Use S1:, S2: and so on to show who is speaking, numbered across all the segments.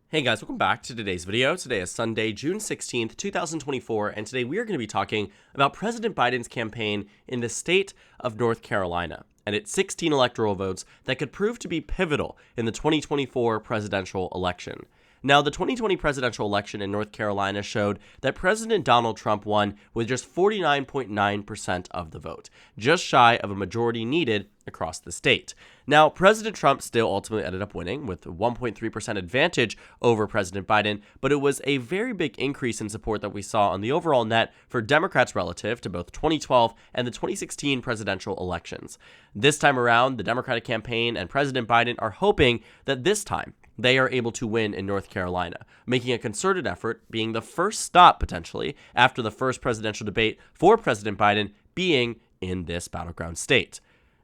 S1: Hey guys, welcome back to today's video. Today is Sunday, June 16th, 2024, and today we are going to be talking about President Biden's campaign in the state of North Carolina and its 16 electoral votes that could prove to be pivotal in the 2024 presidential election. Now, the 2020 presidential election in North Carolina showed that President Donald Trump won with just 49.9% of the vote, just shy of a majority needed across the state. Now, President Trump still ultimately ended up winning with a 1.3% advantage over President Biden, but it was a very big increase in support that we saw on the overall net for Democrats relative to both 2012 and the 2016 presidential elections. This time around, the Democratic campaign and President Biden are hoping that this time they are able to win in North Carolina, making a concerted effort, being the first stop potentially after the first presidential debate for President Biden being in this battleground state.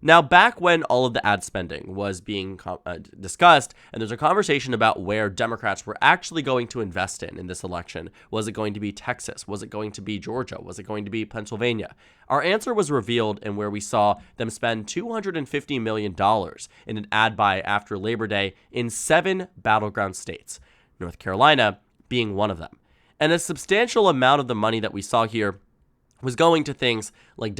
S1: Now, back when all of the ad spending was being discussed, and there's a conversation about where Democrats were actually going to invest in this election. Was it going to be Texas? Was it going to be Georgia? Was it going to be Pennsylvania? Our answer was revealed in where we saw them spend $250 million in an ad buy after Labor Day in 7 battleground states, North Carolina being one of them. And a substantial amount of the money that we saw here was going to things like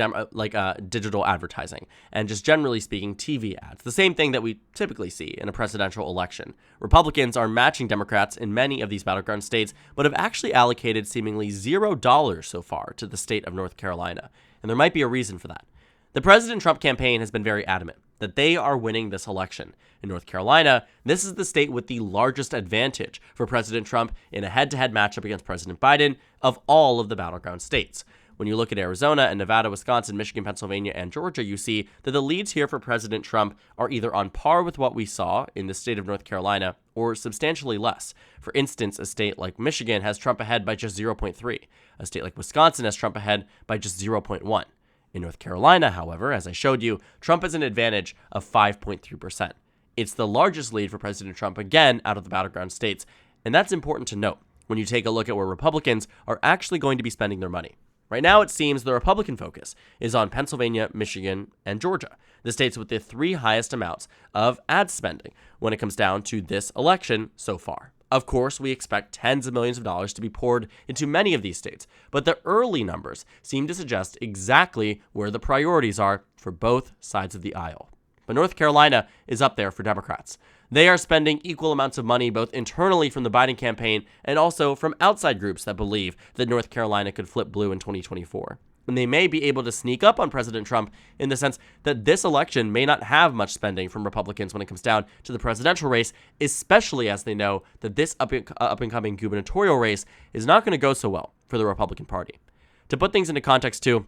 S1: digital advertising and just generally speaking TV ads, the same thing that we typically see in a presidential election. Republicans are matching Democrats in many of these battleground states, but have actually allocated seemingly $0 so far to the state of North Carolina, and there might be a reason for that. The President Trump campaign has been very adamant that they are winning this election. In North Carolina, this is the state with the largest advantage for President Trump in a head-to-head matchup against President Biden of all of the battleground states. When you look at Arizona and Nevada, Wisconsin, Michigan, Pennsylvania, and Georgia, you see that the leads here for President Trump are either on par with what we saw in the state of North Carolina or substantially less. For instance, a state like Michigan has Trump ahead by just 0.3. A state like Wisconsin has Trump ahead by just 0.1. In North Carolina, however, as I showed you, Trump has an advantage of 5.3%. It's the largest lead for President Trump, again, out of the battleground states, and that's important to note when you take a look at where Republicans are actually going to be spending their money. Right now, it seems the Republican focus is on Pennsylvania, Michigan, and Georgia, the states with the 3 highest amounts of ad spending when it comes down to this election so far. Of course, we expect tens of millions of dollars to be poured into many of these states, but the early numbers seem to suggest exactly where the priorities are for both sides of the aisle. But North Carolina is up there for Democrats. They are spending equal amounts of money both internally from the Biden campaign and also from outside groups that believe that North Carolina could flip blue in 2024. And they may be able to sneak up on President Trump in the sense that this election may not have much spending from Republicans when it comes down to the presidential race, especially as they know that this up-and-coming gubernatorial race is not going to go so well for the Republican Party. To put things into context too,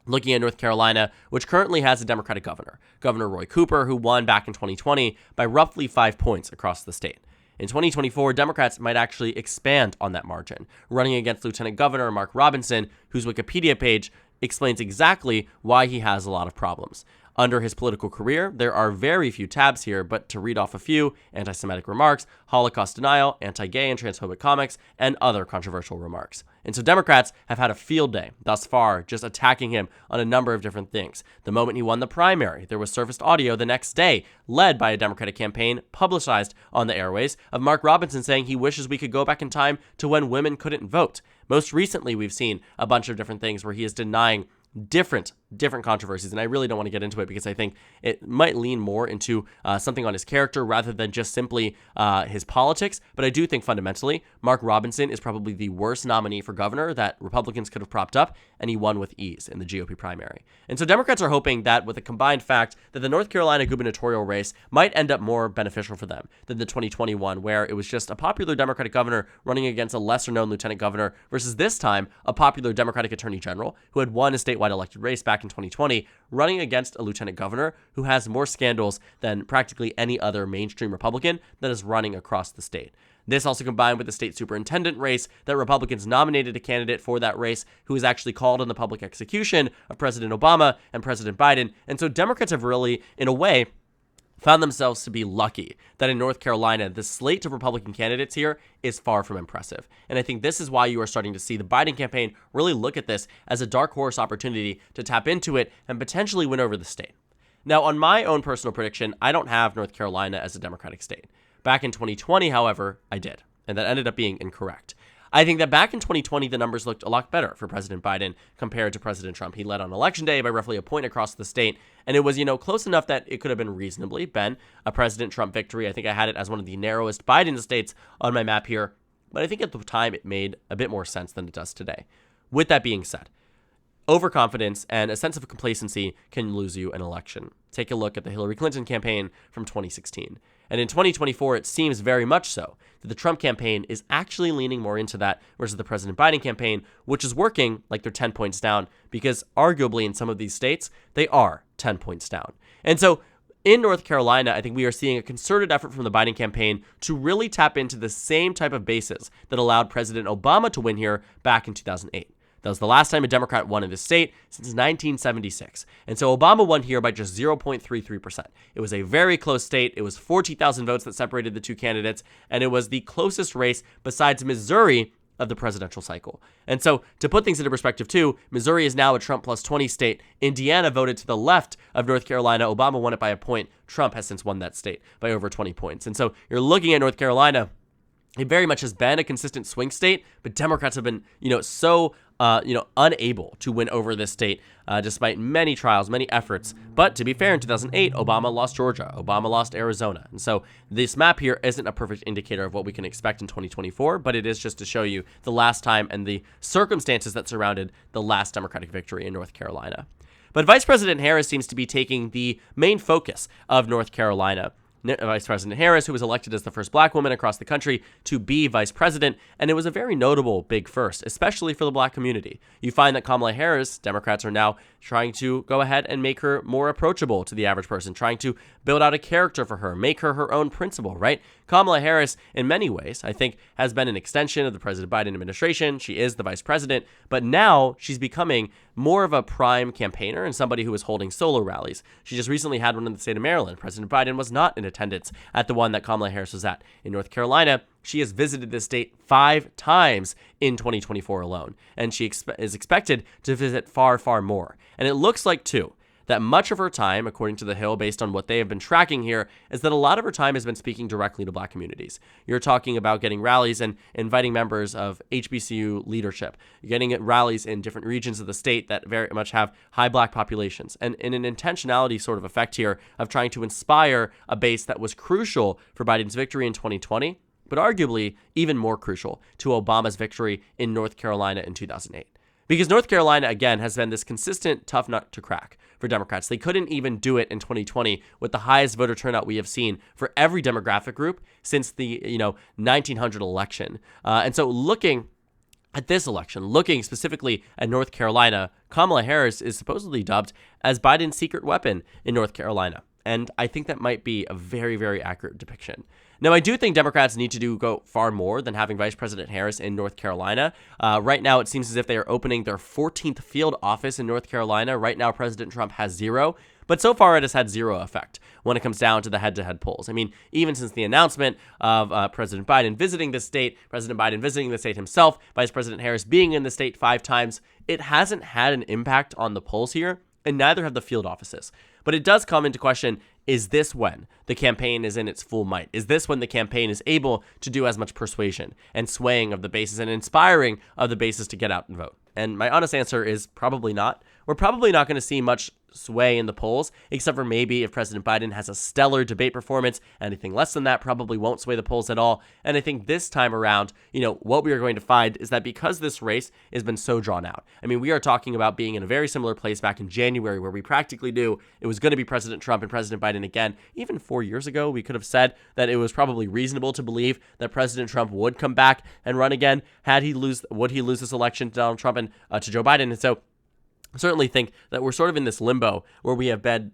S1: looking at North Carolina, which currently has a Democratic governor, Governor Roy Cooper, who won back in 2020 by roughly 5 points across the state. In 2024, Democrats might actually expand on that margin, running against Lieutenant Governor Mark Robinson, whose Wikipedia page explains exactly why he has a lot of problems. Under his political career, there are very few tabs here, but to read off a few: anti-Semitic remarks, Holocaust denial, anti-gay and transphobic comics, and other controversial remarks. And so Democrats have had a field day thus far, just attacking him on a number of different things. The moment he won the primary, there was surfaced audio the next day, led by a Democratic campaign, publicized on the airways, of Mark Robinson saying he wishes we could go back in time to when women couldn't vote. Most recently, we've seen a bunch of different things where he is denying different controversies, and I really don't want to get into it because I think it might lean more into something on his character rather than just simply his politics. But I do think fundamentally Mark Robinson is probably the worst nominee for governor that Republicans could have propped up, and he won with ease in the GOP primary. And so Democrats are hoping that with a combined fact that the North Carolina gubernatorial race might end up more beneficial for them than the 2021, where it was just a popular Democratic governor running against a lesser-known lieutenant governor, versus this time a popular Democratic attorney general who had won a statewide elected race back in 2020, running against a lieutenant governor who has more scandals than practically any other mainstream Republican that is running across the state. This also combined with the state superintendent race that Republicans nominated a candidate for that race who was actually called on the public execution of President Obama and President Biden. And so Democrats have really, in a way, found themselves to be lucky that in North Carolina, the slate of Republican candidates here is far from impressive. And I think this is why you are starting to see the Biden campaign really look at this as a dark horse opportunity to tap into it and potentially win over the state. Now, on my own personal prediction, I don't have North Carolina as a Democratic state. Back in 2020, however, I did. and that ended up being incorrect. I think that back in 2020, the numbers looked a lot better for President Biden compared to President Trump. He led on Election Day by roughly a point across the state, and it was, close enough that it could have been reasonably been a President Trump victory. I think I had it as one of the narrowest Biden states on my map here, but I think at the time it made a bit more sense than it does today. With that being said, overconfidence and a sense of complacency can lose you an election. Take a look at the Hillary Clinton campaign from 2016. And in 2024, it seems very much so that the Trump campaign is actually leaning more into that versus the President Biden campaign, which is working like they're 10 points down because arguably in some of these states, they are 10 points down. And so in North Carolina, I think we are seeing a concerted effort from the Biden campaign to really tap into the same type of bases that allowed President Obama to win here back in 2008. That was the last time a Democrat won in this state since 1976. And so Obama won here by just 0.33%. It was a very close state. It was 14,000 votes that separated the two candidates, and it was the closest race besides Missouri of the presidential cycle. And so to put things into perspective too, Missouri is now a Trump plus 20 state. Indiana voted to the left of North Carolina. Obama won it by a point. Trump has since won that state by over 20 points. And so you're looking at North Carolina. It very much has been a consistent swing state, but Democrats have been, so unable to win over this state despite many trials, many efforts. But to be fair, in 2008, Obama lost Georgia. Obama lost Arizona. And so this map here isn't a perfect indicator of what we can expect in 2024, but it is just to show you the last time and the circumstances that surrounded the last Democratic victory in North Carolina. But Vice President Harris seems to be taking the main focus of North Carolina. Vice President Harris, who was elected as the first black woman across the country to be vice president, and it was a very notable big first, especially for the black community. You find that Kamala Harris, Democrats are now trying to go ahead and make her more approachable to the average person, trying to build out a character for her, make her her own principal, right? Kamala Harris, in many ways, I think, has been an extension of the President Biden administration. She is the vice president, but now she's becoming more of a prime campaigner and somebody who is holding solo rallies. She just recently had one in the state of Maryland. President Biden was not in attendance at the one that Kamala Harris was at. In North Carolina, she has visited this state 5 times in 2024 alone, and she is expected to visit far, far more. And it looks like, too, that much of her time, according to The Hill, based on what they have been tracking here, is that a lot of her time has been speaking directly to black communities. You're talking about getting rallies and inviting members of HBCU leadership. You're getting rallies in different regions of the state that very much have high black populations. And in an intentionality sort of effect here of trying to inspire a base that was crucial for Biden's victory in 2020, but arguably even more crucial to Obama's victory in North Carolina in 2008. Because North Carolina, again, has been this consistent tough nut to crack for Democrats. They couldn't even do it in 2020 with the highest voter turnout we have seen for every demographic group since the 1900 election. And so looking at this election, looking specifically at North Carolina, Kamala Harris is supposedly dubbed as Biden's secret weapon in North Carolina. And I think that might be a very, very accurate depiction. Now, I do think Democrats need to go far more than having Vice President Harris in North Carolina. Right now, it seems as if they are opening their 14th field office in North Carolina. Right now, President Trump has 0. But so far, it has had 0 effect when it comes down to the head-to-head polls. I mean, even since the announcement of President Biden visiting the state, President Biden visiting the state himself, Vice President Harris being in the state 5 times, it hasn't had an impact on the polls here, and neither have the field offices. But it does come into question, is this when the campaign is in its full might? Is this when the campaign is able to do as much persuasion and swaying of the bases and inspiring of the bases to get out and vote? And my honest answer is probably not. We're probably not going to see much sway in the polls, except for maybe if President Biden has a stellar debate performance. Anything less than that probably won't sway the polls at all. And I think this time around, what we are going to find is that because this race has been so drawn out, I mean, we are talking about being in a very similar place back in January where we practically knew it was going to be President Trump and President Biden again. Even 4 years ago, we could have said that it was probably reasonable to believe that President Trump would come back and run again. Would he lose this election to Donald Trump and to Joe Biden? And so I certainly think that we're sort of in this limbo where we have been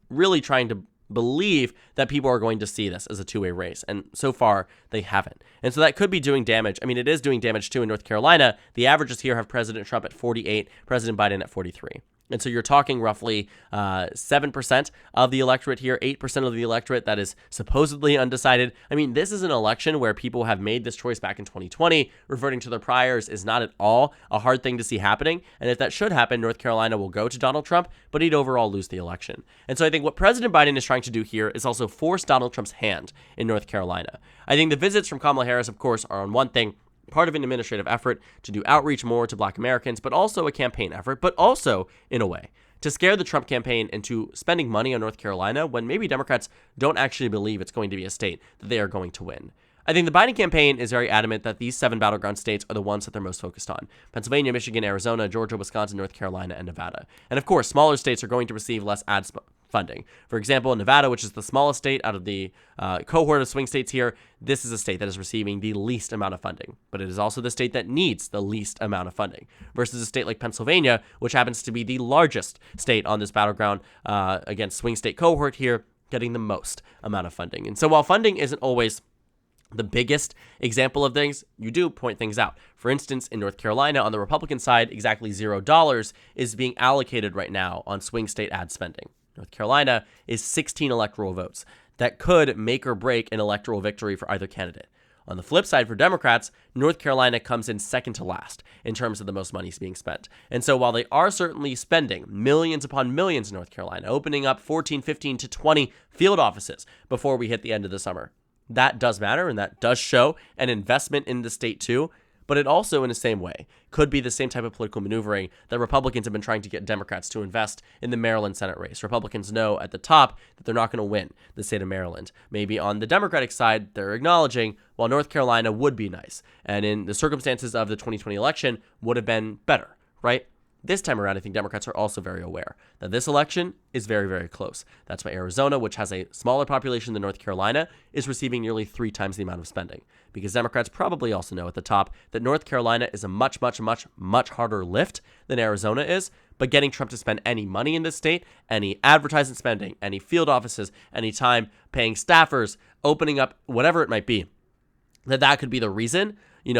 S1: really trying to believe that people are going to see this as a two-way race. And so far, they haven't. And so that could be doing damage. I mean, it is doing damage too in North Carolina. The averages here have President Trump at 48, President Biden at 43. And so you're talking roughly 7% of the electorate here, 8% of the electorate that is supposedly undecided. I mean, this is an election where people have made this choice back in 2020. Reverting to their priors is not at all a hard thing to see happening. And if that should happen, North Carolina will go to Donald Trump, but he'd overall lose the election. And so I think what President Biden is trying to do here is also force Donald Trump's hand in North Carolina. I think the visits from Kamala Harris, of course, are on one thing, part of an administrative effort to do outreach more to Black Americans, but also a campaign effort, but also, in a way, to scare the Trump campaign into spending money on North Carolina when maybe Democrats don't actually believe it's going to be a state that they are going to win. I think the Biden campaign is very adamant that these 7 battleground states are the ones that they're most focused on: Pennsylvania, Michigan, Arizona, Georgia, Wisconsin, North Carolina, and Nevada. And of course, smaller states are going to receive less ad funding. For example, Nevada, which is the smallest state out of the cohort of swing states here, this is a state that is receiving the least amount of funding, but it is also the state that needs the least amount of funding, versus a state like Pennsylvania, which happens to be the largest state on this battleground against swing state cohort here, getting the most amount of funding. And so while funding isn't always the biggest example of things, you do point things out. For instance, in North Carolina, on the Republican side, exactly $0 is being allocated right now on swing state ad spending. North Carolina is 16 electoral votes that could make or break an electoral victory for either candidate. On the flip side, for Democrats, North Carolina comes in second to last in terms of the most money being spent. And so while they are certainly spending millions upon millions in North Carolina, opening up 14, 15 to 20 field offices before we hit the end of the summer, that does matter, and that does show an investment in the state too. But it also, in the same way, could be the same type of political maneuvering that Republicans have been trying to get Democrats to invest in the Maryland Senate race. Republicans know at the top that they're not going to win the state of Maryland. Maybe on the Democratic side, they're acknowledging, while North Carolina would be nice, and in the circumstances of the 2020 election, would have been better, right? This time around, I think Democrats are also very aware that this election is very, very close. That's why Arizona, which has a smaller population than North Carolina, is receiving nearly 3 times the amount of spending. Because Democrats probably also know at the top that North Carolina is a much, much, much, much harder lift than Arizona is. But getting Trump to spend any money in this state, any advertising spending, any field offices, any time paying staffers, opening up whatever it might be, that could be the reason,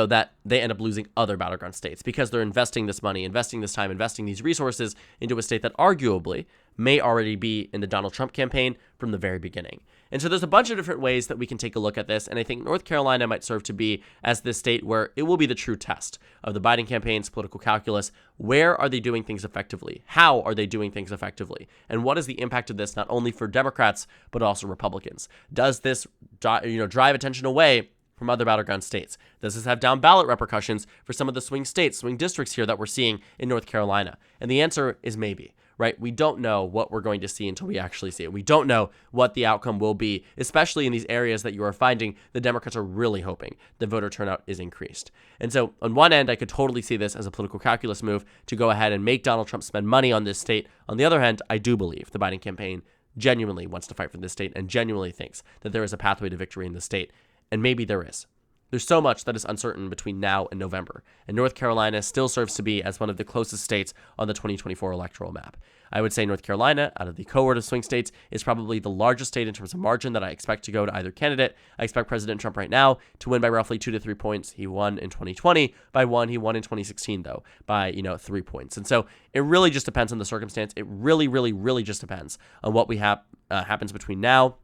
S1: that they end up losing other battleground states, because they're investing this money, investing this time, investing these resources into a state that arguably may already be in the Donald Trump campaign from the very beginning. And so there's a bunch of different ways that we can take a look at this, and I think North Carolina might serve to be as this state where it will be the true test of the Biden campaign's political calculus. Where are they doing things effectively? How are they doing things effectively? And what is the impact of this not only for Democrats, but also Republicans? Does this drive attention away from other battleground states? Does this have down-ballot repercussions for some of the swing states, swing districts here that we're seeing in North Carolina? And the answer is maybe, right? We don't know what we're going to see until we actually see it. We don't know what the outcome will be, especially in these areas that you are finding the Democrats are really hoping the voter turnout is increased. And so on one end, I could totally see this as a political calculus move to go ahead and make Donald Trump spend money on this state. On the other hand, I do believe the Biden campaign genuinely wants to fight for this state and genuinely thinks that there is a pathway to victory in the state. And maybe there is. There's so much that is uncertain between now and November, and North Carolina still serves to be as one of the closest states on the 2024 electoral map. I would say North Carolina, out of the cohort of swing states, is probably the largest state in terms of margin that I expect to go to either candidate. I expect President Trump right now to win by roughly 2 to 3 points. He won in 2020 by 1. He won in 2016, though, by 3 points. And so it really just depends on the circumstance. It really, really, really just depends on what we have happens between now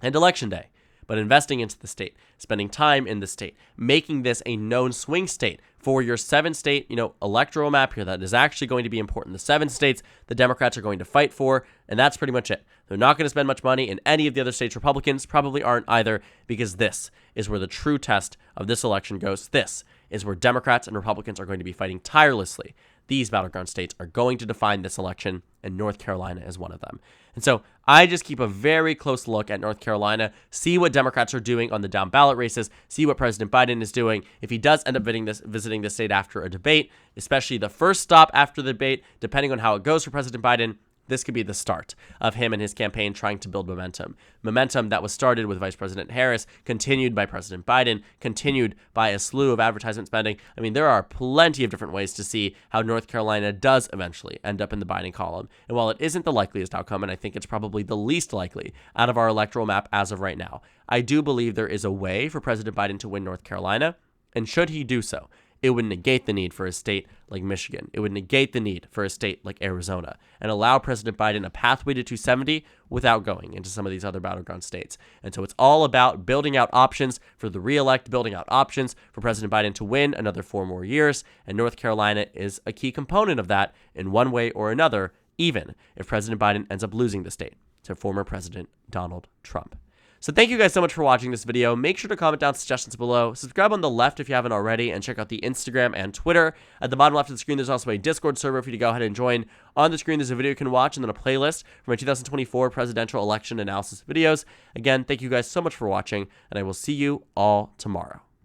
S1: and Election Day. But investing into the state, spending time in the state, making this a known swing state for your 7-state, electoral map here that is actually going to be important. The 7 states the Democrats are going to fight for, and that's pretty much it. They're not going to spend much money in any of the other states. Republicans probably aren't either, because this is where the true test of this election goes. This is where Democrats and Republicans are going to be fighting tirelessly. These battleground states are going to define this election, and North Carolina is one of them. And so I just keep a very close look at North Carolina, see what Democrats are doing on the down-ballot races, see what President Biden is doing. If he does end up visiting the state after a debate, especially the first stop after the debate, depending on how it goes for President Biden, this could be the start of him and his campaign trying to build momentum. Momentum that was started with Vice President Harris, continued by President Biden, continued by a slew of advertisement spending. I mean, there are plenty of different ways to see how North Carolina does eventually end up in the Biden column. And while it isn't the likeliest outcome, and I think it's probably the least likely out of our electoral map as of right now, I do believe there is a way for President Biden to win North Carolina. And should he do so, it would negate the need for a state like Michigan. It would negate the need for a state like Arizona and allow President Biden a pathway to 270 without going into some of these other battleground states. And so it's all about building out options for the re-elect, building out options for President Biden to win another 4 more years. And North Carolina is a key component of that in one way or another, even if President Biden ends up losing the state to former President Donald Trump. So thank you guys so much for watching this video. Make sure to comment down suggestions below. Subscribe on the left if you haven't already, and check out the Instagram and Twitter. At the bottom left of the screen, there's also a Discord server for you to go ahead and join. On the screen, there's a video you can watch, and then a playlist for my 2024 presidential election analysis videos. Again, thank you guys so much for watching, and I will see you all tomorrow.